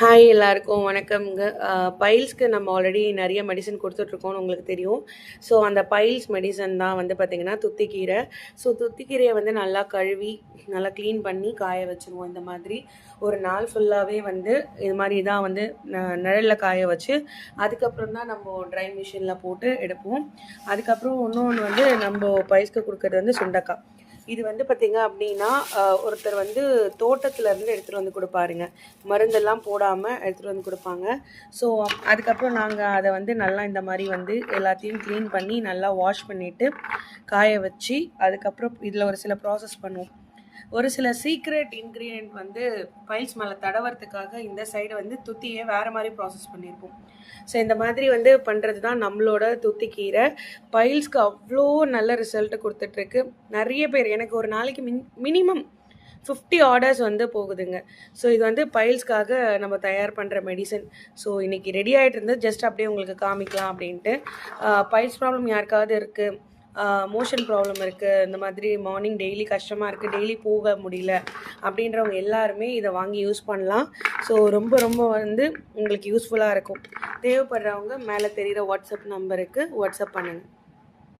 Hi எல்லாருக்கும் வணக்கம்ங்க. பைல்ஸ்க்கு நம்ம ஆல்ரெடி நிறைய மெடிசன் கொடுத்துட்ருக்கோம்னு உங்களுக்கு தெரியும். ஸோ அந்த பைல்ஸ் மெடிசன் தான் வந்து பார்த்திங்கன்னா துத்திக்கீரை. ஸோ துத்திக்கீரையை வந்து நல்லா கழுவி நல்லா க்ளீன் பண்ணி காய வச்சுருவோம். இந்த மாதிரி ஒரு நாள் ஃபுல்லாகவே வந்து இது மாதிரி தான் வந்து நிழலில் காய வச்சு அதுக்கப்புறம் தான் நம்ம ட்ரை மிஷினில் போட்டு எடுப்போம். அதுக்கப்புறம் இன்னொன்று வந்து நம்ம பைல்ஸ்க்கு கொடுக்குறது வந்து சுண்டக்காய். இது வந்து பார்த்திங்க அப்படின்னா ஒருத்தர் வந்து தோட்டத்துலேருந்து எடுத்துகிட்டு வந்து கொடுப்பாருங்க. மருந்தெல்லாம் போடாமல் எடுத்துகிட்டு வந்து கொடுப்பாங்க. ஸோ அதுக்கப்புறம் நாங்கள் அதை வந்து நல்லா இந்த மாதிரி வந்து எல்லாத்தையும் க்ளீன் பண்ணி நல்லா வாஷ் பண்ணிவிட்டு காய வச்சு அதுக்கப்புறம் இதில் ஒரு சில ப்ராசஸ் பண்ணுவோம். ஒரு சில சீக்ரெட் இன்க்ரீடியன்ட் வந்து பைல்ஸ் மேலே தடவறதுக்காக இந்த சைடு வந்து துத்தியை வேறு மாதிரி ப்ராசஸ் பண்ணியிருப்போம். ஸோ இந்த மாதிரி வந்து பண்ணுறது தான் நம்மளோட துத்திக்கீரை. பைல்ஸ்க்கு அவ்வளோ நல்ல ரிசல்ட்டு கொடுத்துட்ருக்கு. நிறைய பேர் எனக்கு ஒரு நாளைக்கு மினிமம் 50 ஆர்டர்ஸ் வந்து போகுதுங்க. ஸோ இது வந்து பைல்ஸ்க்காக நம்ம தயார் பண்ணுற மெடிசன். ஸோ இன்றைக்கி ரெடி ஆகிட்டு இருந்து ஜஸ்ட் அப்படியே உங்களுக்கு காமிக்கலாம் அப்படின்ட்டு. பைல்ஸ் ப்ராப்ளம் யாருக்காவது இருக்குது, மோஷன் ப்ராப்ளம் இருக்குது, இந்த மாதிரி மார்னிங் டெய்லி கஷ்டமாக இருக்குது, டெய்லி போக முடியல அப்படின்றவங்க எல்லாருமே இதை வாங்கி யூஸ் பண்ணலாம். ஸோ ரொம்ப ரொம்ப வந்து உங்களுக்கு யூஸ்ஃபுல்லாக இருக்கும். தேவைப்படுறவங்க மேலே தெரிகிற வாட்ஸ்அப் நம்பருக்கு வாட்ஸ்அப் பண்ணுங்கள்.